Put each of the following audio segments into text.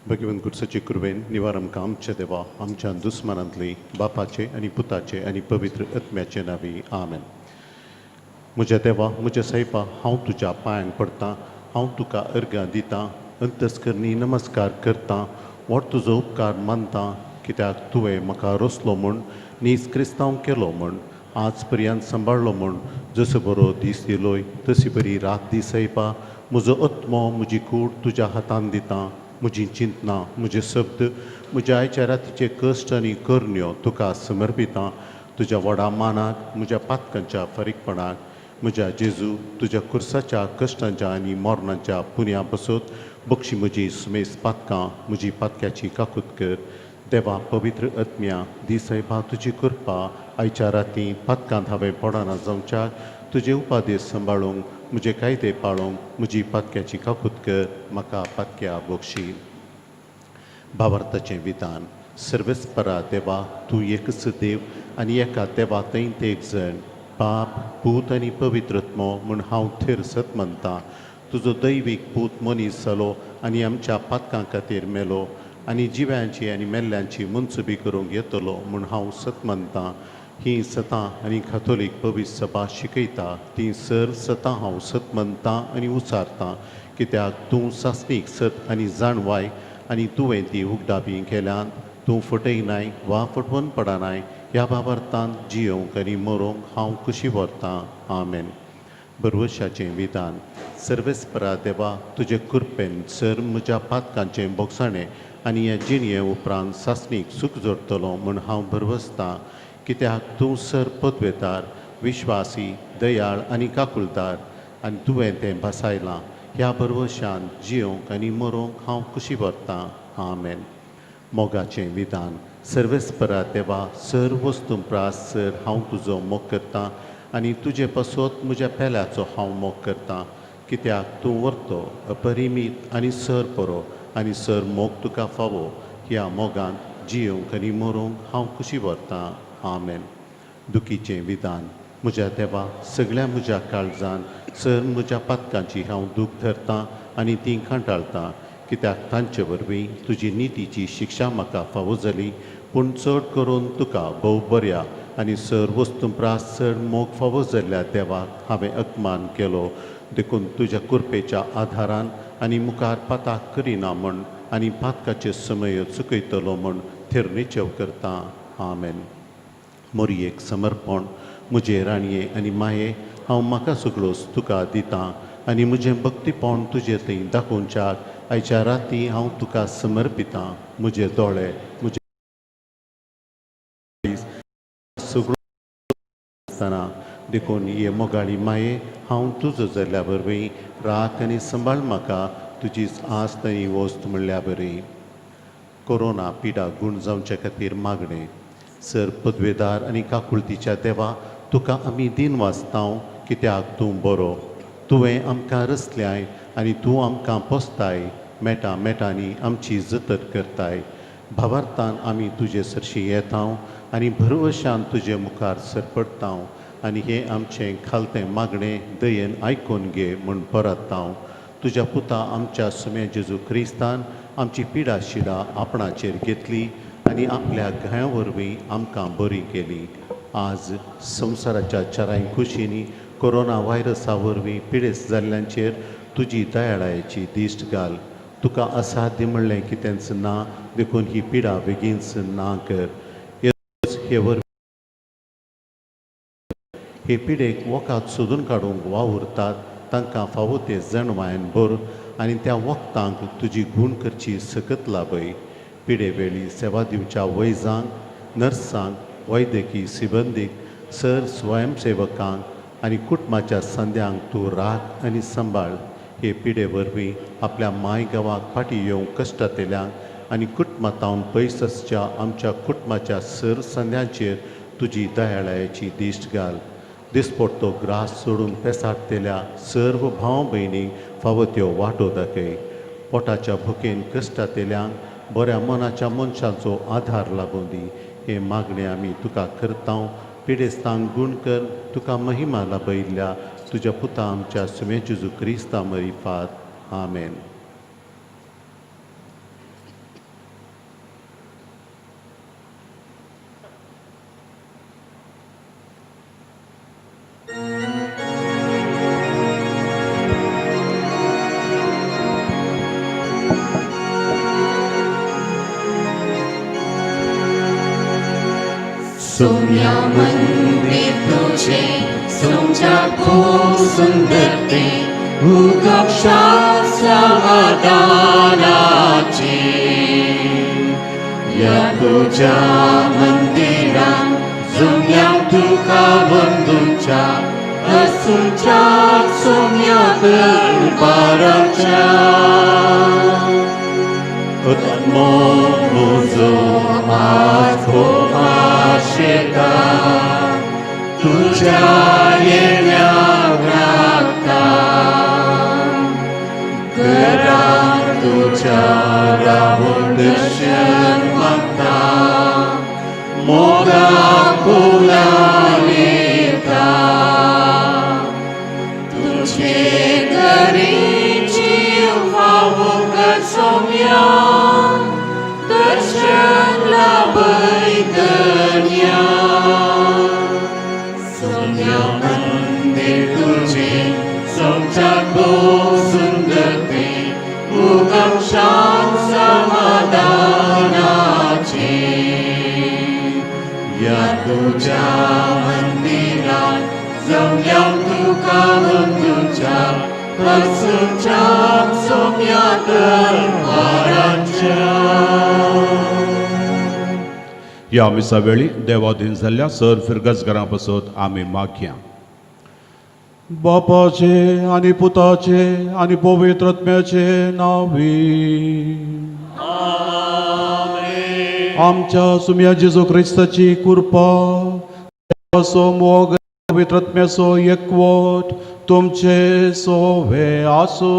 भगवंत गुरसाचे कृपेन निवार आमकां आमचे देवा आमच्या दुस्मनांतली बापाचे आनी पुताचे आनी पवित्र आत्म्याचे नावी आमेन. म्हज्या देवा म्हज्या साहिबा हांव तुज्या पांयांक पडटां, हांव तुका अर्गां दितां, अंतस्करणी नमस्कार करतां, व्हड तुजो उपकार मानतां, कित्याक तुवें म्हाका रचलो म्हूण, नीज क्रिस्तांव केलो म्हूण, आज पर्यंत सांबाळलो म्हूण, जसो बरो दीस येयलोय तशी बरी रात दीस साहिबा, म्हजो आत्मो म्हजी कूड तुज्या हातांत दितां, म्हजीं चिंतनां म्हजे शब्द म्हज्या आयच्या रातीचे कश्ट आनी करण्यो तुका समर्पितां. तुज्या व्हडा मानाक म्हज्या पातकांच्या फारीकपणाक म्हज्या जेजू तुज्या कुर्साच्या कश्टांच्या आनी मोरणांच्या पुन्या बसत बक्षी म्हजी सुमेस पातकां म्हजी पातक्याची काकूत कर. देवा पवित्र आत्म्या दिसायबा तुजी कृपा आयच्या राती पातकांत हांवें पडना जावच्याक तुजे उपादेश सांबाळूंक म्हजे कायदे पाळूंक म्हजी पातक्याची काकूत कर. म्हाका पातक्या बक्षी. भावार्थाचें विधान. सर्वेस्परा देवा तूं एकच देव आनी एका देवा थंयत एक जण बाप पूत आनी पवित्रत्मो म्हूण हांव थेर सत म्हणटां. तुजो दैवीक पूत मनीस जालो आनी आमच्या पातकां खातीर मेलो आनी जिव्यांची आनी मेल्ल्यांची मनसुबी करूंक येतलो म्हूण हांव सत म्हणटां. ही सतां आनी काथोलीक पवित्र सभा शिकयता ती सर सतां हांव सत म्हणटां आनी उचारतां, कित्याक तूं सासणीक सत आनी जाणवाय आनी तुवें ती उगडाबी केल्यान तूं फटयनाय वा फटवून पडनाय. ह्या बाबर्थान जियोंक आनी मरोंक हांव कशी व्हरतां. आमेन. बरवशाचें विधान. सर्वेस्परा देवा तुजे कृपेन सर म्हज्या पातकांचें बोगसाणें आनी ह्या जिणये उपरांत सासणीक सूख जोडटलो म्हूण हांव भरवसतां, कित्याक तूं सर पदवेदार विश्वासी दयाळ आनी काकुळदार आनी तुवें तें बसायलां. ह्या बरवशान जियोंक आनी मरोंक हांव कशी व्हरतां. आमेन. मोगाचें विधान. सर्वेस्परा देवा सर वस्तुंप्रास सर हांव तुजो मोग करतां आनी तुजे पासत म्हज्या पेल्याचो हांव मोग करतां, कित्याक तूं व्हरतो अपरिमीत आनी सर बरो आनी सर मोग तुका फावो. ह्या मोगांत जियोंक आनी मरोंक हांव कशी व्हरतां. आमेन. दुखीचें विधान. म्हज्या देवा सगळ्या म्हज्या काळजान सर म्हज्या पातकांची हांव दूख धरतां आनी तीं कांटाळटां, कित्याक तांचे वरवीं तुजी नितीची शिक्षा म्हाका फावो जाली. पूण चड करून तुका भोव बऱ्या आनी सर वस्तुंप्रास चड मोग फावो जाल्ल्या देवाक हांवें अपमान केलो. देखून तुज्या कृपेच्या आधारान आनी मुखार पाताक करिना म्हूण आनी पातकाचे समय चुकयतलो म्हूण थेर निचेव करतां. आमेन. मोरयेक समर्पण. म्हजे राणये आनी माये हांव म्हाका सगळोच तुका दितां आनी म्हजें भक्तीपण तुजे थंय दाखोवच्याक आयच्या राती हांव तुका समर्पितां. म्हजे दोळे म्हजे सगळो आसतना देखून हे मोगाळी माये हांव तुजो जाल्ल्या वरवीं राख आनी संबाळ म्हाका तुजीच आस्त आनी वस्त म्हणल्या बरी. कोरोना पिडा गूण जावचे खातीर मागणें. सर पदवेदार आनी काकुळतीच्या देवा तुका आमी दिन वाचतांव, कित्याक तूं बरो. तुवें आमकां रचल्याय आनी तूं आमकां पोसताय. मेटा मेटांनी आमची जतन करताय. भावार्थान आमी तुजे सरशी येतांव आनी भरवशान तुजे मुखार सरपडटांव आनी हें आमचें खालतें मागणें दयेन आयकून घे म्हूण परतांव. तुज्या पुता आमच्या सुमे जेजू क्रिस्तान आमची पिडा शिडा आपणाचेर घेतली आनी आपल्या घाया वरवीं आमकां बरी केली. आज संवसाराच्या चाराय कुशींनी कोरोना व्हायरसा वरवीं पिडेस्त जाल्ल्यांचेर तुजी दयाळायेची दिश्ट घाल. तुका असाध्य म्हणलें कितेंच ना, देखून ही पिडा बेगीनच ना कर. हे वरवीं हे पिडेक वोकात सोदून काडूंक वावुरतात तांकां फावो ते जणवायन भर आनी त्या वखदांक तुजी गूण करची सकत लाभय. पिडे वेळी सेवा दिवच्या वैजांक, नर्सांक, वैद्यकी सिबंदीक, सर स्वयंसेवकांक आनी कुटुंबाच्या संद्यांक तूं राख आनी सांबाळ. हे पिडे वरवीं आपल्या माय गांवाक फाटीं येवंक कश्टांतल्यांक आनी कुटुंबांतावन पयस आसच्या आमच्या कुटुंबाच्या सर संद्यांचेर तुजी दयाळायेची दिश्ट घाल. दिसपट्टो ग्रास सोडून पेसारतेल्या सर्व भाव भयणीक फावो त्यो वाटो दाखय. पोटाच्या भुकेन कश्टांतल्यांक बऱ्या मनाच्या मनशांचो आधार लागूं दी. हे मागणें आमी तुका करतांव. पिडेस्तांक गूण कर. तुका महिमा लाभयल्ल्या तुज्या पुता आमच्या सुमे जेजू क्रिस्ता मरिफात. आमेन. सौम्य मंदिर तुझे समझा खूप सुंदर ते उगवशात समाधानाचे या तुझ्या मंदिरात जुन्या तुका बंधूंच्या असूंच्या सौम्य दरबाराच्या आत्मो मुजो आज हो आशेता तुझ्या येण्याक लागता घरा तुझ्या राहून दर्शन मागता मोगा बोलान येता तुझे घरी जीव व्हावो ग सौम्या दर्शन लाभय धन्या सौम्य मंदिर तुझे समझाक खूप सुंदर ते उगवशात समाधानाचे या तुझ्या मंदिरात जमल्या तुका बंधूंच्या असूंच्या सौम्य दरबाराच्या या मिसा वेळी देवाधीन जाल्ल्या सर फिरगजगरां पासत आमी मागया. बापाचे आणि पुताचे आणि पवित्र आत्म्याचे नावी आमच्या सुम्या जेजू ख्रिस्ताची कृपा देवाचो मोग पवित्र आत्म्याचो एकवट तुमचे सोवे आसो.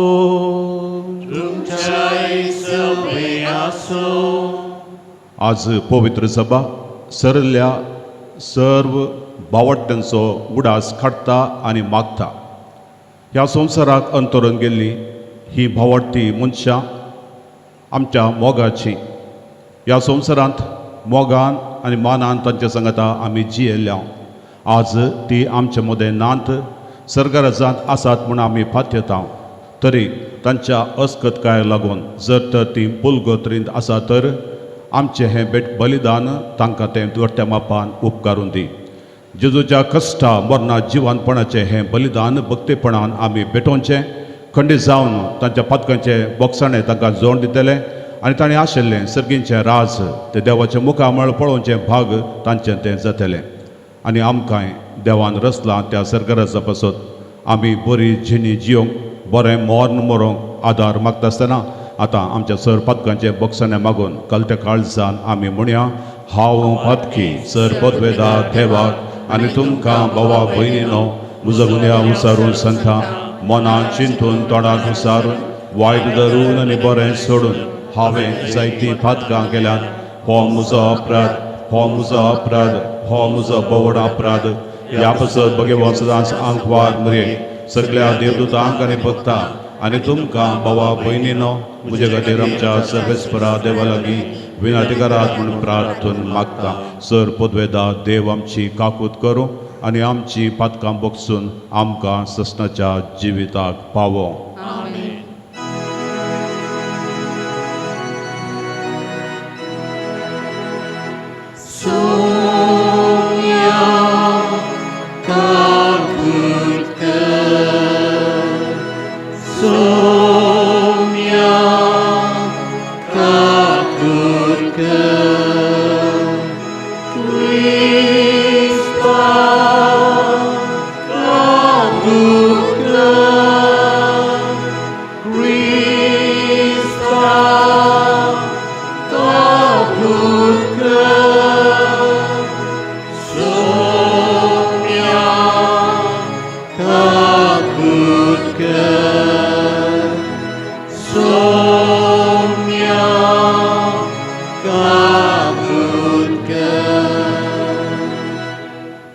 आज पवित्र सभा सरल्या सर्व भावड्यांचो उडास काडटा आनी मागता. ह्या संवसाराक अंतरून गेल्ली ही भावड्टी मनशां आमच्या मोगाची. ह्या संवसारांत मोगान आनी मानान तांच्या सांगाता आमी जियेल्या. आज ती आमचे मदें नात सर्गराजांत आसात म्हूण आमी पातयेता. तरी तांच्या अस्कतकाय लागून जर तर ती पुलगोत्रींत आसा तर आमचें हें बलिदान तांकां तें घट्ट्या मापान उपकारून दी. जेजूच्या कश्टा मरणा जिवानपणाचें हें बलिदान भक्तीपणान आमी भेटोवचें. खंडीत जावन तांच्या पातकांचें बोगसाणें तांकां जोड दितलें आनी ताणें आशिल्लें सर्गींचें राज तें देवाचें मुखामळ पळोवचें भाग तांचें तें जातलें. आनी आमकांय देवान रचलां त्या सर्गराजा पासत आमी बरी जिणी जियोंक बरें मोर्न मरोंक आदार मागता आसतना आतां आमच्या सर पातकांचें बोगसाणें मागून कलत्या काळजान आमी म्हणया. हांव पातकी सर पदवेदार देवाक आनी तुमकां भावा भयणीनो म्हजो गुन्या विचारून सांगता. मनान चिंतून तोंडाक विचारून वायट धरून आनी बरें सोडून हांवें जायतीं पातकां केल्यात. हो म्हजो अपराध, हो म्हजो अपराध, हो म्हजो बोवड अपराध. ह्या पासत भगवान सदांच आंकवार मरे सगळ्या देवदूतांक आनी भक्तां आनी तुमकां भावा भयणीनो म्हजे खातीर आमच्या सर्वेस्परा देवा लागीं विनातिकारात म्हणून प्रार्थन मागता. सर पदवेदार देव आमची काकूत करूं आनी आमची पातकां बोगसून आमकां ससनाच्या जिविताक पावो.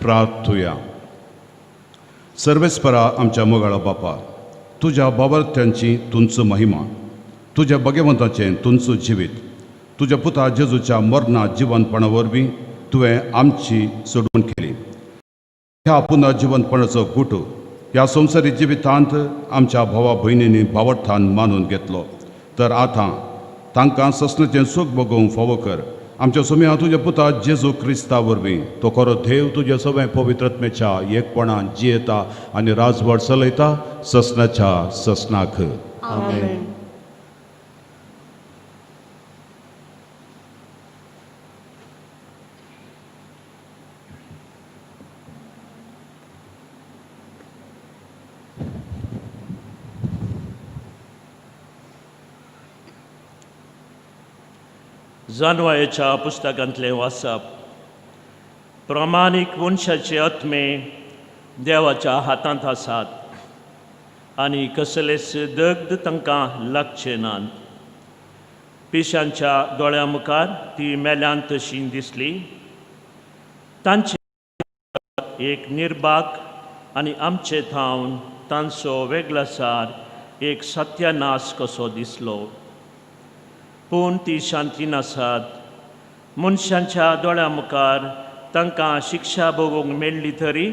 प्रार्थुया. सर्वेस्परा आमच्या मोगाळा बापा, तुझ्या बाबर्थ्यांची तुमचो महिमा, तुझ्या भगवंताचें तुमचो जिवीत, तुझ्या पुता जेजूच्या मरणा जिवंतपणा वरवीं तुवें आमची सोडून केली. ह्या पुन्हा जिवंतपणाचो गुटू ह्या संवसारी जिवितांत आमच्या भावा भयणींनी भावर्थान मानून घेतलो. तर आतां तांकां ससनाचें सूख भोगूंक फावो कर आमच्या सुम्या तुझ्या पुता जेजू क्रिस्ता वरवीं तो खरो देव तुझ्या सगळ्या पवित्रत्मेच्या एकपणान जियेता आनी राजवट चलयता ससनाच्या ससनाक. आमेन. जानवायेच्या पुस्तकांतलें वाचप. प्रामाणीक मनशाचे आत्मे देवाच्या हातांत आसात आनी कसलेच दगड तांकां लागचे नात. पिशांच्या दोळ्या मुखार ती मेल्यान तशी दिसली. तांचे एक निर्बाक आनी आमचे थावन तांचो वेगळासार एक सत्यानाश कसो दिसलो. पूण ती शांती नासात. मनशांच्या दोळ्या मुखार तांकां शिक्षा भोगूंक मेळ्ळी तरी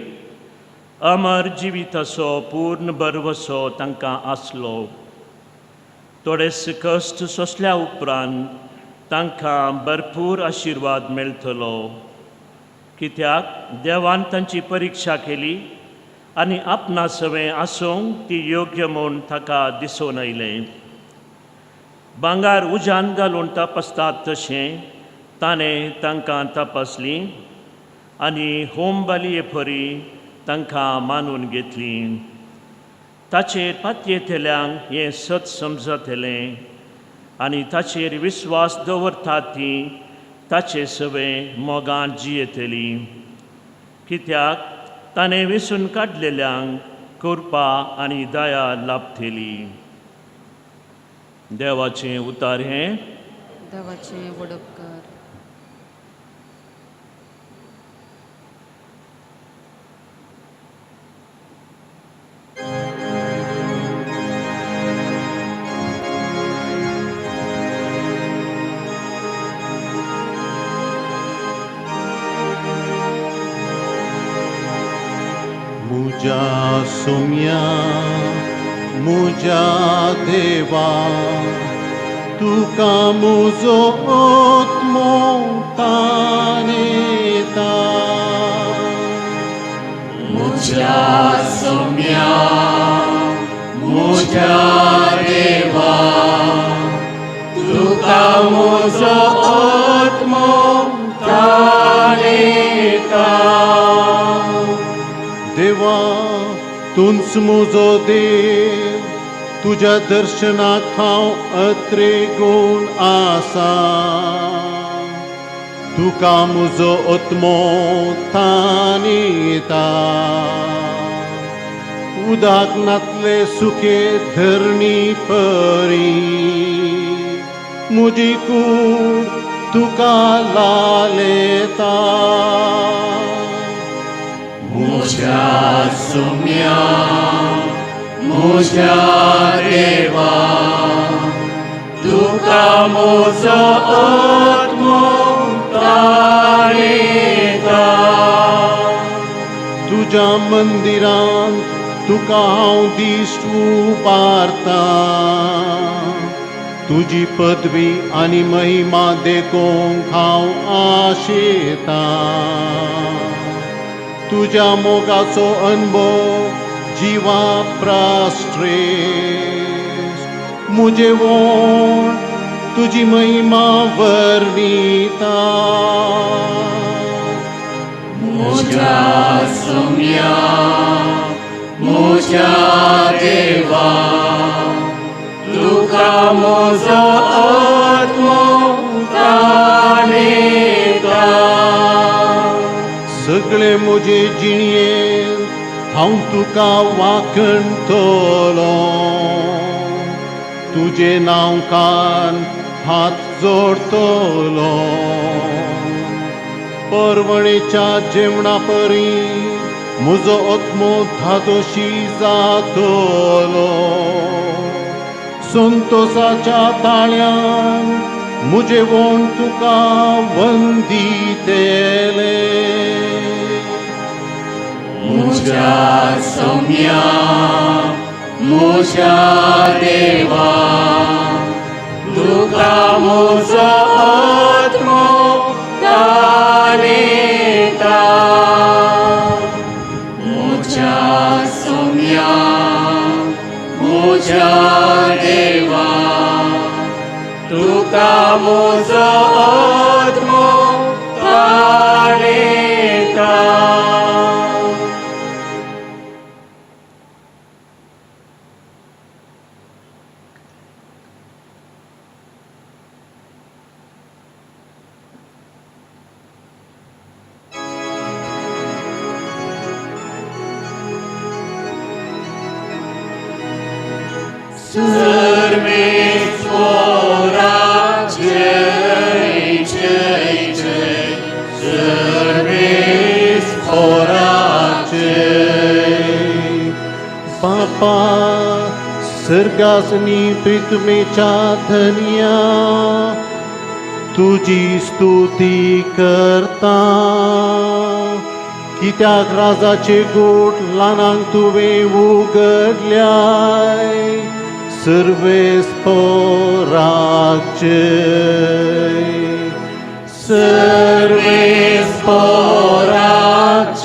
अमर जिविताचो पूर्ण बरवसो तांकां आसलो. थोडेच कश्ट सोंसल्या उपरांत तांकां भरपूर आशिर्वाद मेळटलो. कित्याक देवान तांची परिक्षा केली आनी आपणा सवें आसूंक ती योग्य म्हूण ताका दिसून आयलें. भांगार उज्यान घालून तपासतात तशें ताणें तांकां तपासली आनी होम बलये परी तांकां मानून घेतली. ताचेर पातयेंतल्यांक हें सत समजतलें आनी ताचेर विस्वास दवरतात ती ताचे सवें मोगान जियेतली. कित्याक ताणें वेंचून काडलेल्यांक कृपा आनी दया लाभतली. देवाचें उतार हें. देवाचें वडप कर. मुझा सुम्या मुझा देवा तुका मुजो आत्मो ताणेता. मुझ्या सुम्या मुझ्या देवा तुका म्हजो आत्मो ताणेता. देवा तुंच मुजो देव तुझ्या दर्शनाक हांव अत्रेगून आसा. तुका मुजो आत्मो ताणेता. उदाकनातले सुखे धरणी परी मुजी कूड तुका लालेता. मुझ्या सुम्या मुझ्या देवा तुका म्हजो आत्मो ताणेता. तुझ्या मंदिरांत तुका हांव दिश्ट उबारता. तुजी पदवी आनी महिमा देखूंक हांव आशेता. तुझ्या मोगाचो अनुभव जिवा प्रास्ट्रेस मुझे वोण तुझी महिमा वर्णिता. मुझ्या सुम्या मुझ्या देवा तुका म्हजो आत्मो ताणेता. सगळे मुझे जिणयेन हांव तुका वाखणटलो. तुजे नांवकान हात जोडटलो. परवणेच्या जेवणा परी म्हजो आत्मो धादोशी जातलो. संतोषाच्या ताळ्यान मुझे वोण तुका वंदितेले. मुझ्या सुम्या मुझ्या देवा तुका म्हजो आत्मो तुका म्हजो आत्मो ताणेता. बापा सर्गासनी प्रितमेच्या धन्या तुझी स्तुती करता, कित्याक राजाचे गोठ ल्हानांक तुवें उगडल्याय. सर्वेस्पराक जय, सर्वेस्पराक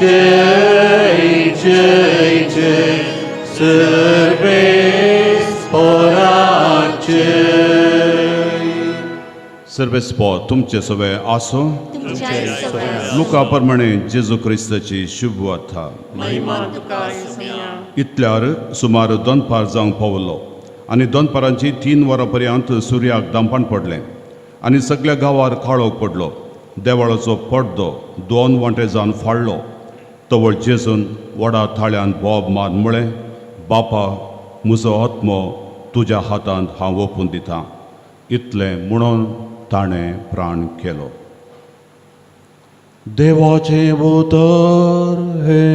जय जय जय, सर्वेस्पराक जय. सर्वेस्पो तुमचे सवे आसो. लुका प्रमाणे जेजू क्रिस्ताची शुभ वार्ता. इतल्यार सुमार दनपार जावंक पावलो आनी दनपारांची 3 वरां पर्यंत सुर्याक दांपण पडलें आनी सगळ्या गांवार काळोख पडलो. देवाळाचो पडदो 2 वांटे जावन फाडलो. तवळ जेजून व्हडा थाळ्यान बोब मारून म्हळें, बापा म्हजो आत्मो तुज्या हातांत हांव ओपून दितां. इतलें म्हणून ताणें प्राण केलो. देवाचे उतर हे.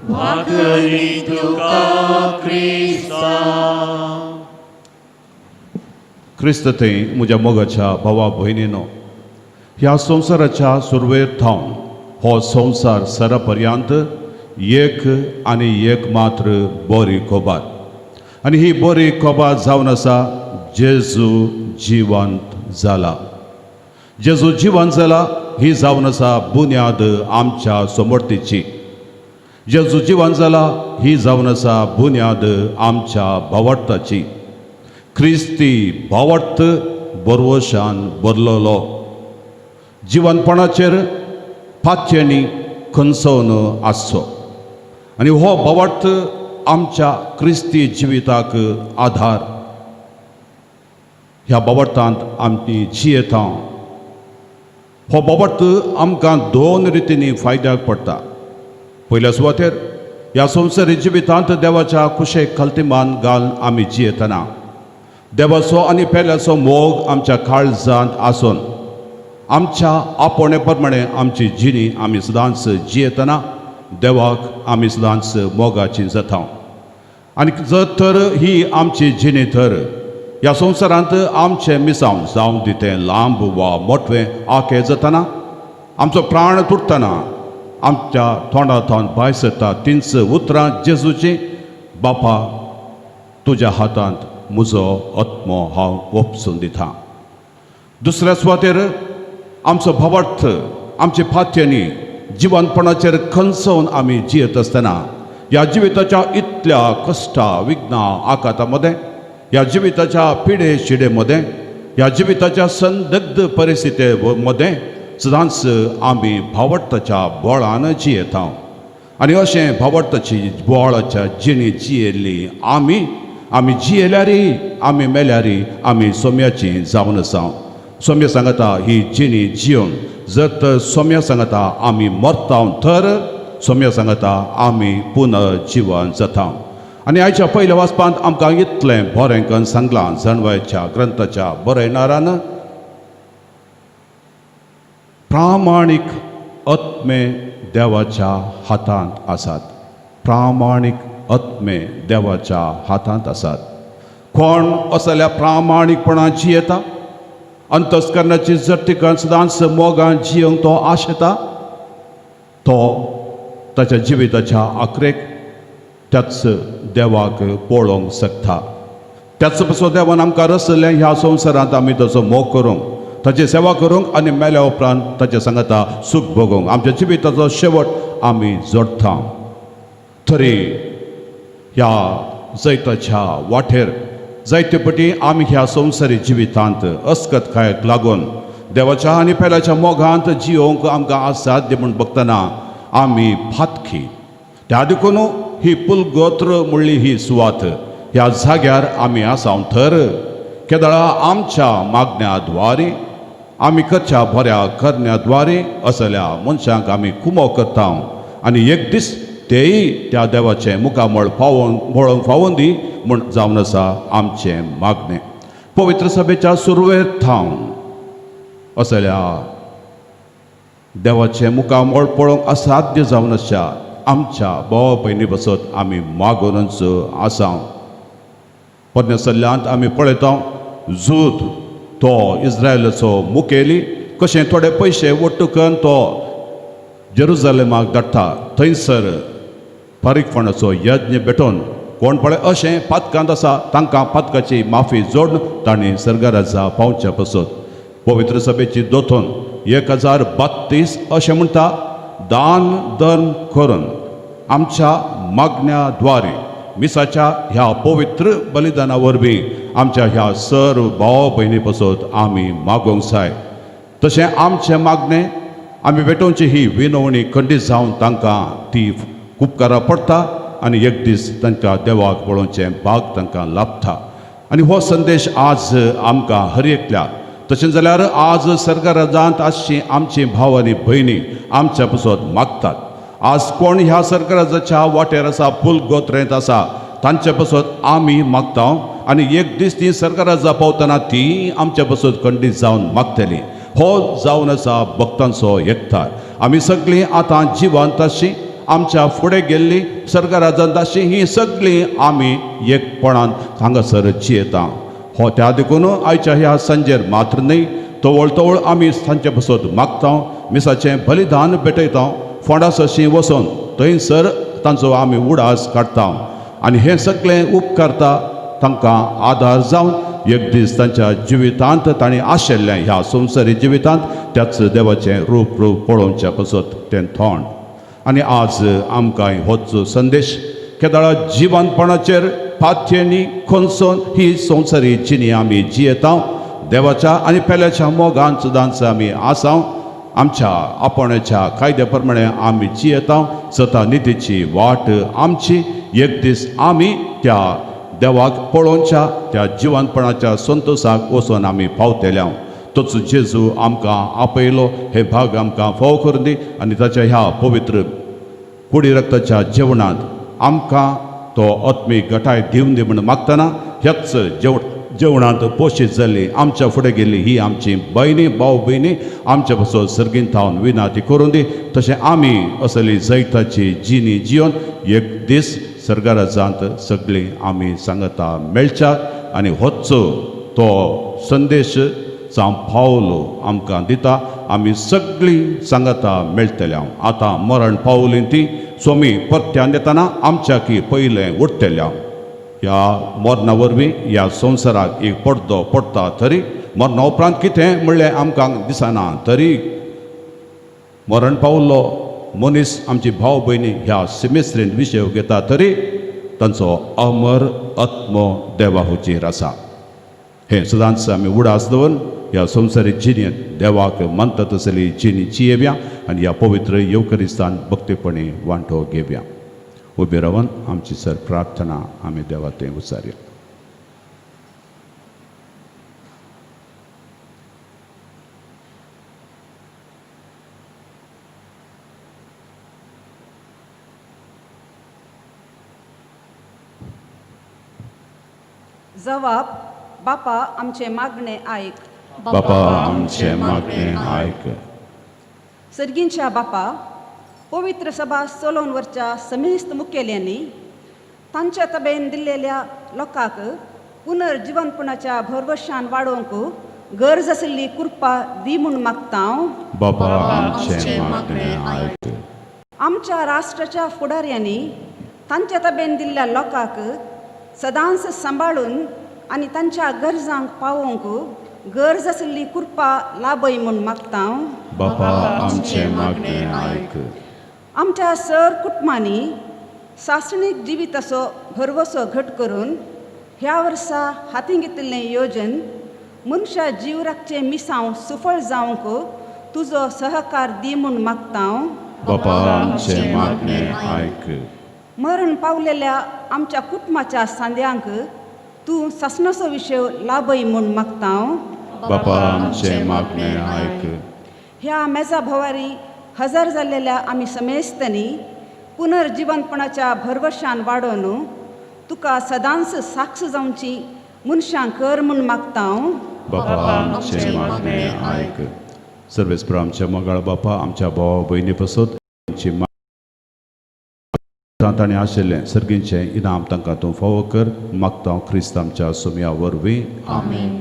वाकली तुका क्रिस्ता. क्रिस्त ते म्हज्या मोगाच्या भावा भयणीनो, ह्या संवसाराच्या सुरवेर थावन हो संवसार सरा पर्यंत एक आनी एक मात्र बरी खोबार. आनी ही बरी खोबार जावन आसा जेजू जिवंत जाला. जेजू जिवंत जाला ही जावन आसा बुन्याद आमच्या समर्थीची. जेजू जिवंत जाला ही जावन आसा बुन्याद आमच्या भावार्थाची. क्रिस्ती भावार्थ बरवशान बरलोलो. जिवंतपणाचेर फात्येंनी खंचोवन आसचो आनी हो भावार्थ आमच्या क्रिस्ती जिविताक आधार. ह्या भावार्थांत आमची जियेता. हो भावार्थ आमकां 2 रितींनी फायद्याक पडटा. पयल्या सुवातेर ह्या संवसारी जिवितांत देवाच्या कुशेक खालतीमान घालून आमी जियेतना देवाचो आनी पेल्याचो मोग आमच्या काळजांत आसून आमच्या आपोणे प्रमाणे आमची जिणी आमी सदांच जियेतना देवाक आमी सदांच मोगाची जाता. आनी जर तर ही आमची जिणी तर ह्या संवसारांत आमचें मिसांव जावं दितें लांब वा मोठवें आखें जातना, आमचो प्राण तुटतना आमच्या तोंडांतल्यान भायर सरता तींच उतरां जेजूची, बापा तुज्या हातांत म्हजो आत्मो हांव ओपसून दितां. दुसऱ्या सुवातेर आमचो भावार्थ आमचे फात्येंनी जिवंतपणाचेर खंचोवन आमी जियेत आसतना ह्या जिविताच्या इतल्या कश्टा विघ्नां आघातां मदें, ह्या जिविताच्या पिडे शिडे मदें, ह्या जिविताच्या संदिग्ध परिस्थिती मदें सदांच आमी भावार्थाच्या बोळान जियेता. आनी अशें भावार्थाची बोळाच्या जिणी जियेल्ली आमी जियेल्यारी आमी मेल्यारी आमी सोम्याची जावन आसा. सोम्य सांगता ही जिणी जिवन जर तर सोम्या सांगता आमी मरता तर सोम्या सांगता आमी पुनर्जीवन जाता. आनी आयच्या पयल्या वाचपांत आमकां इतलें बरें करून सांगलां जणवायच्या ग्रंथाच्या बरयणारान, प्रामाणीक आत्मे देवाच्या हातांत आसात. प्रामाणीक आत्मे देवाच्या हातांत आसात. कोण असल्या प्रामाणीकपणान जियेता, अंतस्करणाची जट्टिकान सदांच मोगान जियोंक तो आशेता, तो ताच्या जिविताच्या आखरेक त्याच देवाक पळोवंक शकता. त्याच पासून देवान आमकां रचयलें ह्या संवसारांत आमी ताचो मोग करूंक, ताची सेवा करूंक आनी मेल्या उपरांत ताचे सांगता सूख भोगूंक. आमच्या जिविताचो शेवट आमी जोडटा. तरी ह्या जैताच्या वाटेर जायतेपटी आमी ह्या संवसारी जिवितांत अस्कतकायक लागून देवाच्या आनी पेल्याच्या मोगांत जियोंक आमकां असाध्य म्हूण बगतना आमी फातखी. त्या देखून ही पुलगोत्र म्हणली ही सुवात ह्या जाग्यार आमी आसाव तर केदळा आमच्या मागण्याद्वारे आमी कच्या बऱ्या करण्याद्वारे असल्या मनशांक आमी कुमो करता आनी एक दीस तेय त्या देवाचे मुखामळ फावोवन दी म्हूण जावन आसा आमचें मागणें. पवित्र सभेच्या सुरवेर थांव असल्या देवाचे मुखामळ पळोवंक असाध्य जावन आसा आमच्या भावा भयणी बसत आमी मागूनच आसा. पद्नसल्ल्यांत आमी पळयता जूद तो इस्रायलाचो मुखेली कशें थोडे पयशे वट्ट करून तो जेरुजलेमाक धाडटा. थंयसर फारीकपणाचो यज्ञ भेटोवन कोण पळय अशें पातकांत आसा तांकां पातकाची माफी जोडून तांणी सर्गराजा पावच्या पसत. पवित्र सभेची दोतोन 1032 अशें म्हणटा दान धर्म करून आमच्या मागण्याद्वारे मिसाच्या ह्या पवित्र बलिदाना वरवीं आमच्या ह्या सर्व भाव भयणी पसत आमी मागोवंक जाय. तशें आमचें मागणें आमी भेटोवची ही विनवणी खंडीत जावन तांकां ती उपकारा पडटा आनी एक दीस तांकां देवाक पळोवचें भाग तांकां लाभता. आनी हो संदेश आज आमकां हर एकल्या तशें जाल्यार आज सर्गराजांत आसची आमची भाव आनी भयणी आमच्या पसत मागतात. आज कोण ह्या सर्गराजाच्या वाटेर आसा पुलगोत्रेंत आसा तांचे पसत आमी मागता आनी एक दीस ती सर्गराजा पावतना ती आमच्या पसत खंडीत जावन मागतली. हो जावन आसा भक्तांचो एकठांय. आमी सगळीं आतां जिवंत आसची आमच्या फुडें गेल्ली सर्गराजांत आसची ही सगळीं आमी एकपणान हांगासर जियेता. हो त्या देखून आयच्या ह्या संजेर मात्र न्ही तवळ तवळ आमी तांचे पसत मागता मिसाचें बलिदान भेटयता फोंडास अशीं वचोन थंयसर तांचो आमी उडास काडटा आनी हें सगळें उपकारता तांकां आदार जावन एक दीस तांच्या जिवितांत तांणी आशिल्लें ह्या संवसारी जिवितांत त्याच देवाचें रूप पळोवच्या पसत तें थोंड. आनी आज आमकां होच संदेश केदळा जिवंतपणाचेर पाथ्येनी खंचोन ही संवसारी जिणी आमी जियेता देवाच्या आनी पेल्याच्या मोगान सुद्दांच आमी आसा. आमच्या आपणाच्या कायद्या प्रमाणे आमी जियेता स्वता नितीची वाट आमची. एक दीस आमी त्या देवाक पळोवच्या त्या जिवंतपणाच्या संतोशाक वचून आमी पावतल्या. तोच जेजू आमकां आपयलो हे भाग आमकां फाव करून दी आनी ताच्या ह्या पवित्र कुडी रक्ताच्या जेवणांत आमकां तो आत्मीक घटाय दिवन दी म्हण मागतना ह्याच जेवणांत पोशीत जाल्ली आमच्या फुडें गेल्ली ही आमची भयणी भाव भयणी आमच्या पासून सर्गीन थावन विनाती करून दी. तशें आमी असली जैताची जिणी जियोन एक दीस सर्गराजांत सगळीं आमी सांगता मेळच्या आनी होच तो संदेश जावं पावलो आमकां दिता आमी सगळीं सांगता मेळटल्या. आतां मरण पावली ती सोमी परत्यान येतना आमच्याकी पयलें उरतल्या. ह्या मरणा वरवीं ह्या संवसाराक एक पडदो पडटा तरी मरणा उपरांत कितें म्हणलें आमकां दिसना तरी मरण पावल्लो मनीस आमची भाव भयणी ह्या सिमेस्त्रेन विशय घेता तरी तांचो अमर आत्मो देवा हुजीर आसा. हें सदांच आमी उडास दवरून ह्या संवसारी जिणेंत देवाक मानता तसली जिणी जियेव्या आनी ह्या पवित्र येवकरिस्तान भक्तीपणी वांटो घेवया. उबे रावन आमची सर प्रार्थना आमी देवा थंय उचारया. जवाब बापा आमचे मागणे ऐक. बापा आमचे मागणे आयक. सर्गींच्या बापा पवित्र सभा चलोवन वरच्या समेस्त मुखेल्यांनी तांच्या तबेन दिल्लेल्या लोकांक पुनर्जिवंतपणाच्या भरवशान वाडोवंक गरज आशिल्ली कृपा दी म्हूण मागता. बापा आमचे मागणे आयक. आमच्या राष्ट्राच्या फुडाऱ्यांनी तांच्या तबेन दिल्ल्या लोकांक सदांच सांबाळून आनी तांच्या गरजांक पावोवंक गरज आशिल्ली कृपा लाभय म्हूण मागता. बापा आमचे मागणे आयक. आमच्या सर कुटुंबांनी सासणीक जिविताचो भरवसो घट करून ह्या वर्सा हाती घेतिल्लें योजन मनशा जीव राखचे मिसांव सुफळ जावंक तुजो सहकार दी म्हूण मागता. बापा आमचे मागणे ऐक. मरण पावलेल्या आमच्या कुटुंबाच्या सांद्यांक तूं सासणाचो विशय लाभय म्हूण मागता. बापा आमचे मागणे ऐक. ह्या मेजा भोवारी हजर जाल्लेल्या आमी समेस्तनी पुनर्जिवनपणाच्या भरवशान वाडोवन तुका सदांच साक्ष जावची मनशांक कर म्हूण मागता. बापा आमचे मागणे ऐक. सर्वेस्पर आमच्या मगाळ बापा आमच्या भावा भयणी पसत तांणी आशिल्लें सर्गींचें इनाम तांकां तूं फावो कर मागता क्रिस्त आमच्या सुमया वरवीं. आमीन.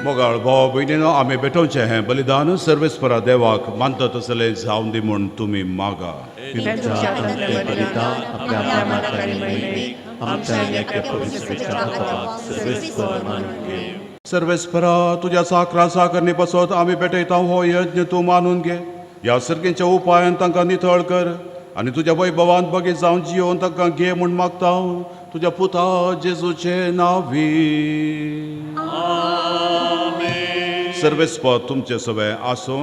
मोगाळ भाव भयणीनो आमी भेटोवचें हें बलिदान सर्वेस्परा देवाक मानता तसलें जावं दी म्हूण तुमी मागा. सर्वेस्परा तुज्या साकरा साकरणी पासत आमी पेटयता हो यज्ञ तूं मानून घे. ह्या सर्गींच्या उपायान तांकां नितळ कर आनी तुज्या वैभवान बगी जावन जियोन तांकां घे म्हूण मागता तुज्या पुता जेजूचे नांवी. सर्वेस्पर तुमचे सगळे आसूं.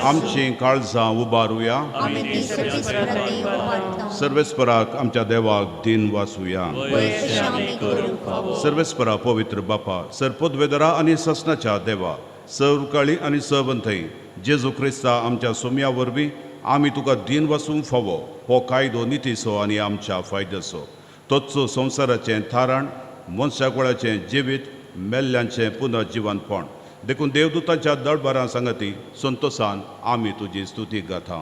आमची काळजां उबारुया. सर्वेस्पराक आमच्या देवाक दिन वाचुया. सर्वेस्परा पवित्र बापा सरपदवेदरा आनी ससनाच्या देवा सर्वकाळी आनी सर्वंथई जेजू क्रिस्ता आमच्या सोम्या वरवीं आमी तुका दिन वाचूंक फावो हो कायदो नितीचो आनी आमच्या फायद्याचो. तोच संवसाराचें थाराण मनशाकुळाचें जिवीत मेल्ल्यांचें पुनर्जिवनपण देखून देवदूतांच्या दळबारां सांगती संतोशान आमी तुजी स्तुती गाता.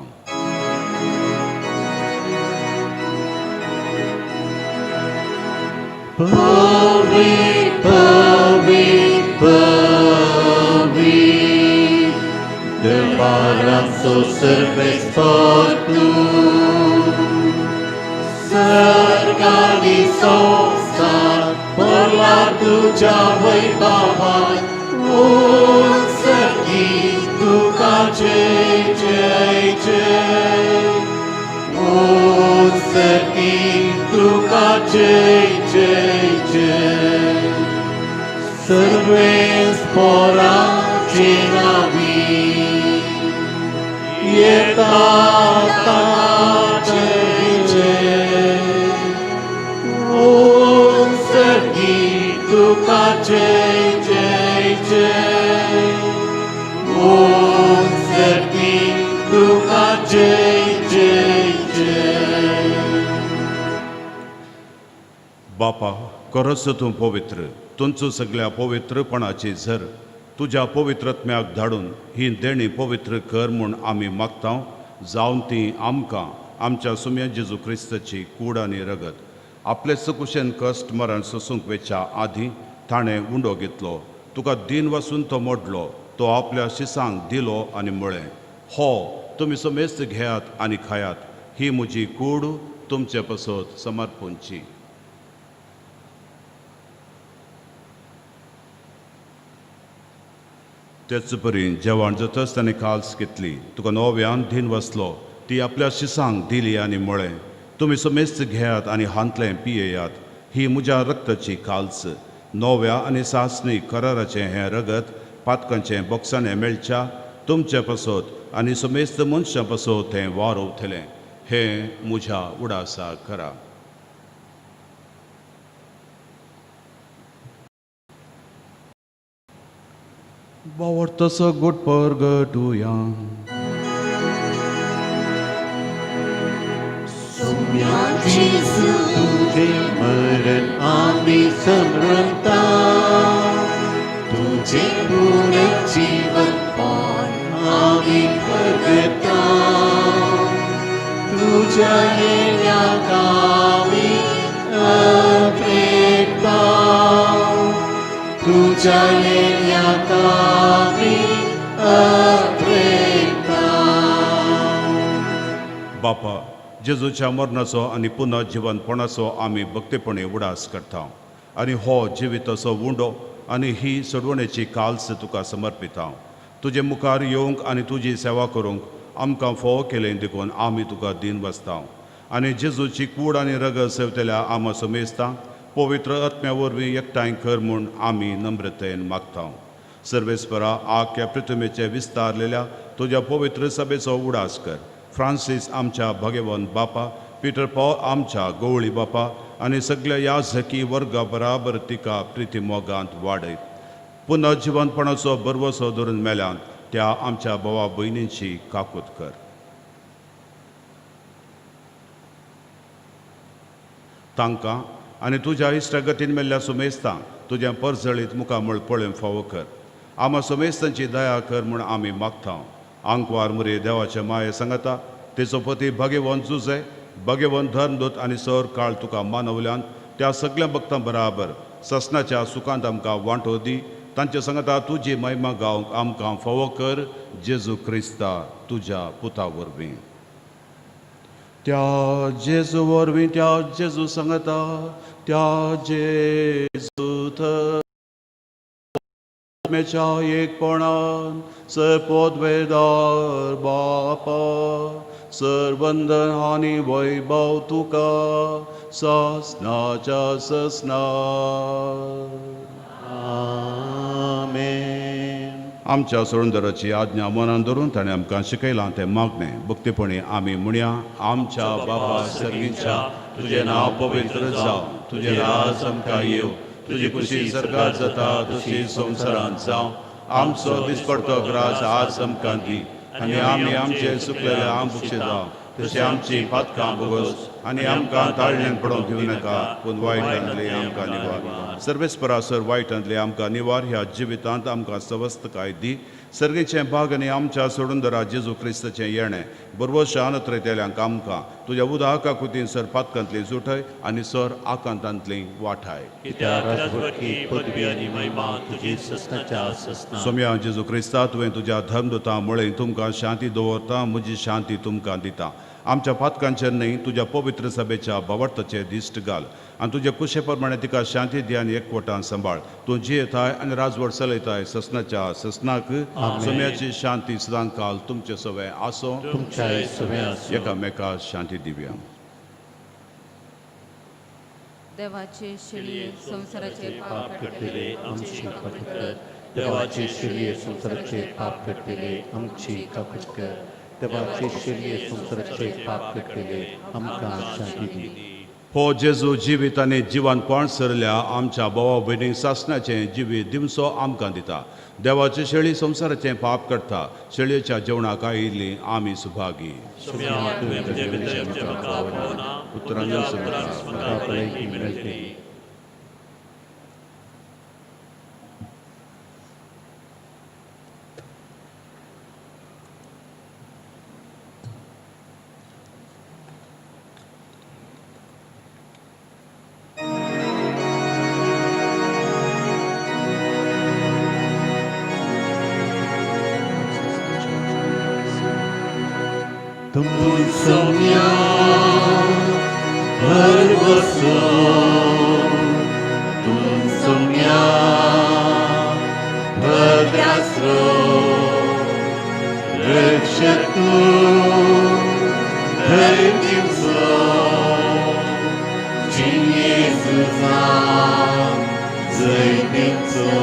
Dălbaram-so servesc tu, Sărgani संसार पडला तुझ्या वैभवात. ऊन सर्गी तुका जय जय जय. ऊन सर्गी तुका जय जय जय. सर्वेस्पराचे नावी येतात जय जय. ऊन सर्गी तुका जय जय जय. ऊन सर्गी तुका जय जय जय. बापा करस तूं पवित्र तुमचो सगळ्या पवित्रपणाची झर तुज्या पवित्रत्म्याक धाडून ही देणी पवित्र कर म्हूण आमी मागता. जावन ती आमकां आमच्या सुम्या जेजू क्रिस्ताची कूड आनी रगत आपले सकुशेन कश्ट मरण सोसूंक वेच्या आदीं ताणें उंडो घेतलो. तुका दिन वाचून तो मोडलो. तो आपल्या शिसांक दिलो आनी म्हळें हो तुमी समेस्त घेयात आनी खायात, ही म्हजी कूड तुमचे पसत समर्पूंची. तेच परीन जेवण जाताच ताणें काल्स घेतली. तुका नव्यान दिन वसलो ती आपल्या शिसांक दिली आनी म्हळें, तुमी समेस्त घेयात आनी हांतलें पियेयात, ही म्हज्या रक्ताची काल्स. नव्या आनी सासणी कराराचें हें रगत पातकांचें बॉक्सांनी मेळच्या तुमचे पसत आनी समेस्त मनशां पसत हें वारोवतलें. हें म्हज्या उडासा करा. Bawartasa good purgatoria. तुझे मरण आम्ही समरता, तुझे पुनर्जीवन पान आम्ही प्रगटा, तुझ्या येण्या गावी अप्रेता, तुझ्या येण्या गावी अप्रेता. बापा, जेजूच्या मरणाचो आनी पुन्हा जिवनपणाचो आमी भक्तीपणे उडास करता आनी हो जिविताचो उंडो आनी ही सोडवणेची काल्स तुका समर्पिता. तुजे मुखार येवंक आनी तुजी सेवा करूंक आमकां फोव केलें देखून आमी तुका दिन वसता आनी जेजूची कूड आनी रगत सेवतल्या आमा समेस्तां पवित्र आत्म्या वरवीं एकठांय कर म्हूण आमी नम्रतेन मागता. सर्वेस्परा आख्या पृथ्वीचे विस्तारलेल्या तुज्या पवित्र सभेचो उडास कर. फ्रांसीस आमच्या भगेवन बापा, पिटर पॉल आमच्या गवळी बापा आनी सगळ्या याजकी वर्गा बराबर तिका प्रिती मोगांत वाडय. पुन्हा जिवनपणाचो बरवसो धरून मेल्यान त्या आमच्या भावा भयणींची काकूत कर. तांकां आनी तुज्या इश्टगतीन मेल्ल्या सुमेस्तांक तुज्या परजळीत मुखामळ पळोवन फावो कर. आमा सुमेस्तांची दया कर म्हूण आमी मागता. आंकवार मुरे देवाचे माये सांगता तेचो पती भगेवन जुजे, भगेवन धर्मदूत आनी सर काळ तुका मानवल्यान त्या सगळ्या भक्तां बराबर ससनाच्या सुखांत आमकां वांटो दी. तांचे सांगता तुजी महिमा गावंक आमकां फावो कर. जेजू क्रिस्ता तुज्या पुता वरवीं. त्या जेजू वरवीं त्या जेजू सांगता त्या जेजू आत्म्याच्या एकपणान सरपोदवेदार बापा सरबंधन हानी वैभव तुका ससनाच्या ससना. आमेन. आमच्या सोडूनदाराची आज्ञा मनान धरून ताणें आमकां शिकयलां तें मागणें भक्तीपणी आमी म्हणया. आमच्या बापा सर्गीच्या तुजें नांव पवित्र जावं, तुजें राज आमकां येवं, तुजी खुशी सर्गात जाता तशी संवसारांत जावं. आमचो दिसपडटो ग्रास आज आमकां दी आनी आमी आमचे चुकलेले आमचे जावं तशी आमची पातकां भोगोस आनी आमकां ताळण्यांत पडोवंक दिवं नाका, पूण वायटांतले आमकां निवार. सर्वेस्परासर वायटांतले आमकां निवार. ह्या जिवितांत आमकां सवस्थकाय दी. सर्गेचें भाग आनी आमच्या सोडूनदारा जेजू क्रिस्ताचें येणें बरोबर शानत रयतल्यांक आमकां तुज्या उदका कुतीन सर पातकांतली जुटय आनी सर आकांतांतली वाठाय. कित्याक राजवटी पदवी आनी महिमा तुजी ससनाच्या ससना. सोम्या जेजू क्रिस्ता तुवें तुज्या धर्मदुतां म्हळें तुमकां शांती दवरता, म्हजी शांती तुमकां दिता. आमच्या पातकांचेर न्हय तुज्या पवित्र सभेच्या बावडताचे दिश्ट घाल आनी तुजे कुशे प्रमाणे तिका शांती दी आनी एकवटान सांबाळ. तूं जियेताय आनी राजवट चलयताय ससनाच्या ससनाक. सोम्याची शांती सदां काल तुमचे सवे आसो. तुमच्या सगळ्या एकामेका शांती दिव्या. देवाचे शिळये संसाराचे पाप करतले आमची काकूत कर. देवाचे शिल्ये संसाराचे पाप करतले आमची काकूत कर. देवाचे शिल्ये संसाराचे पाप करतले आमकां शांती दी. हो जेजू जिवीत आनी जिवानपण सरल्या आमच्या भावा भयणीक सासणाचें जिवीत दिवचो आमकां दिता. देवाची शेळी संवसाराचें पाप करता. शेळयेच्या जेवणाक आयिल्लीं आमी सुभागी. भरवसो तुमसुम्या भद्रास्रो रक्षतु धैर्यसो Cin Iisusam zăitințo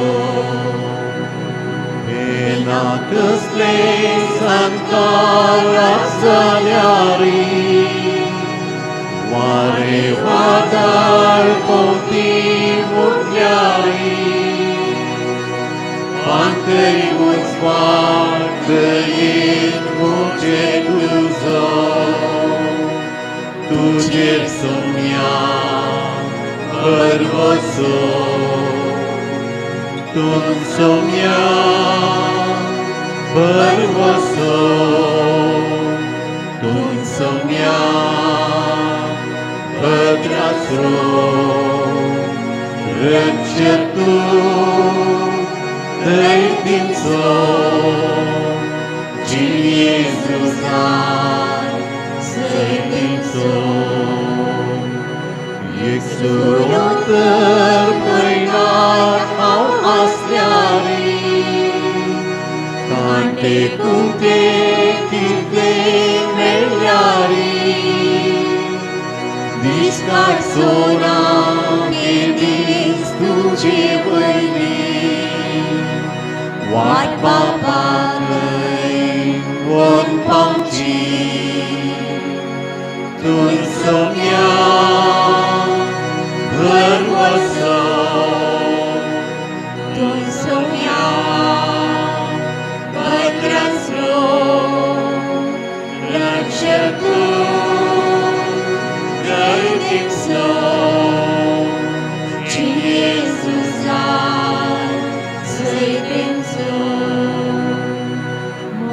Penacăs lesan cara zaliari Oare vadar continuul liari Pantăi mulți poartă in muce guzo Tu cer somnia Bărboso Tu somnia Bărboso Tu somnia Pătrasro Răcetu Dăitințo Cin Iisusam Zăitințo Exurotăr păinar au asleari Cante cunte chite meliari Discar sora medis tu ce văini What papalăi von pamci Tu-n somnia Bărboso Tu-n somnia Bătrăsro Răcetu Dăitințo Cin Iisusam zăitințo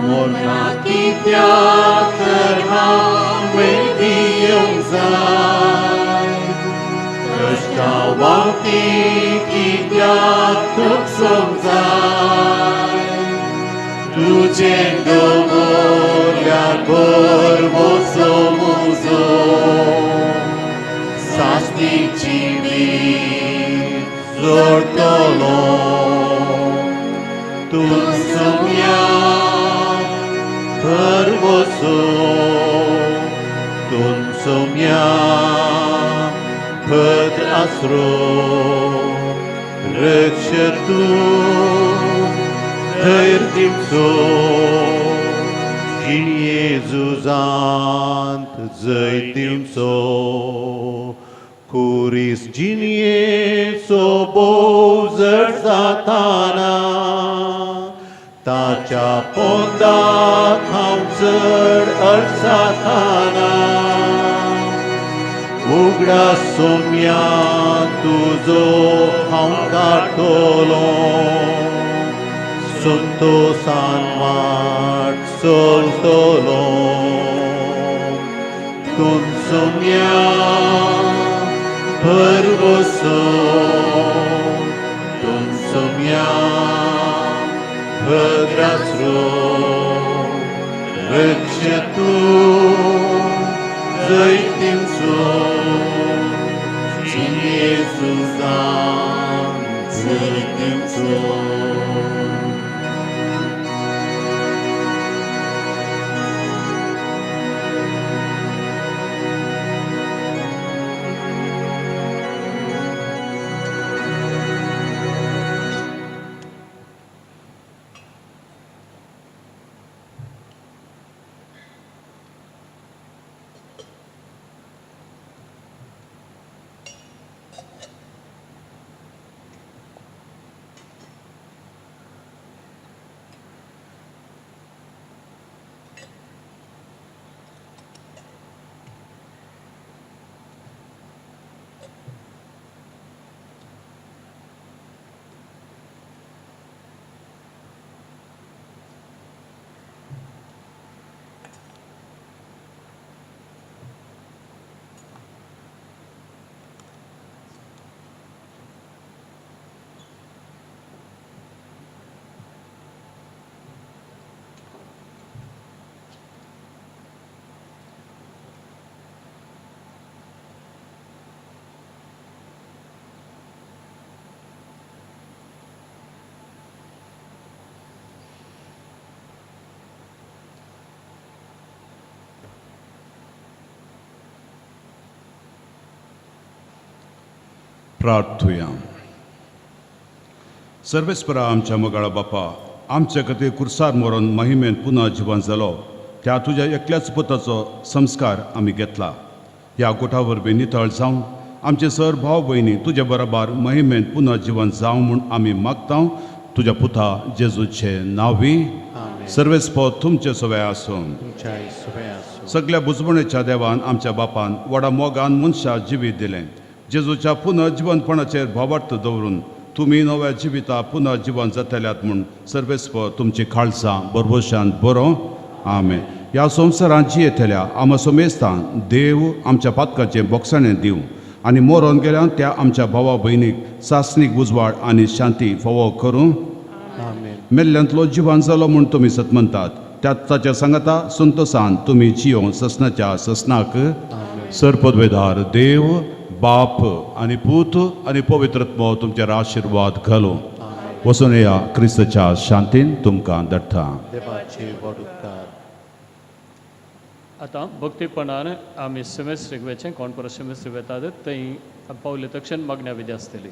Mornachitea tărham Medium zai Ăștia oamti chitea tuxom zai Tu ce-n domor le-ar bărboso muzo Sastic civil zortolom Tu-n somnia Bărboso Tu-n somnia Pătrasro Răcetu Dăitințo Cin Iisusant zăitințo Curis cin Ieso bozăr satana Tacea ponda kauțăr ar satana Ugra somia tuzo haun cartolo Sunto san mart sol tolo Tun somia Bărboso Tun somia Pătrasro Răcetu Zăitințo Cin Iisusam Zăitințo प्रार्थुया. सर्वेस्परा आमच्या मोगाळा बापा, आमचे खातीर कुर्सार मरून महिमेन पुन्हा जिवन जालो त्या तुज्या एकल्याच पुताचो संस्कार आमी घेतला. ह्या गोठा वरवीं नितळ जावन आमचे सर भाव भयणी तुजे बरोबर महिमेन पुन्हा जिवन जावं म्हूण आमी मागता तुज्या पुता जेजूचे नांवी. सर्वेस्पो तुमचे सवय आसून तुमच्याय सुबे आसूं. सगळ्या बुजवणेच्या देवान आमच्या बापान व्हडा मोगान मनशा जिवीत दिलें. जेजूच्या पुनः जिवनपणाचेर भावार्थ दवरून तुमी नव्या जिविता पुनः जिवन जातल्यात म्हूण सर्वेस्प तुमची खाळसां बरवशान बरो. आमेन. ह्या संवसारांत जियेतल्या आमचो मेस्तान देव आमच्या पातकाचें बोगसाणें दिवं आनी मरोन गेल्या त्या आमच्या भावा भयणीक सासणीक उजवाड आनी शांती फोवो करूं. आमेन. मेल्ल्यांतलो जिवन जालो म्हूण तुमी सत म्हणटात त्या ताच्या सांगाता संतोसान तुमी जियो ससनाच्या ससनाक सरपदवेदार देव बाप आनी पूत आनी पवित्रत्व तुमचेर आशिर्वाद घालो. वचून या क्रिस्ताच्या शांतीन तुमकां धाडटा. देवाचे वडुकार. आतां भक्तीपणान आमी सेमेस्टर रिगवेचें कोण परत सेमेस्टर वेतात थंय पावले तक्षण मागण्या विधी आसतली.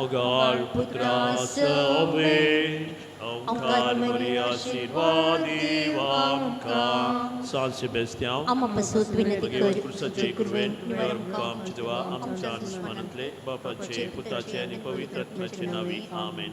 मोगाळ पुत्रा सवे ओंकार मरिया आशीर्वाद आमकां San Sebastião, Ama pasut vinadikur, Kursaचे कुर्वेन निवारण आमची देवा आमच्या दुश्मनांतले बापाचे पुताचे आणि पवित्र आत्म्याचे नावी आमेन.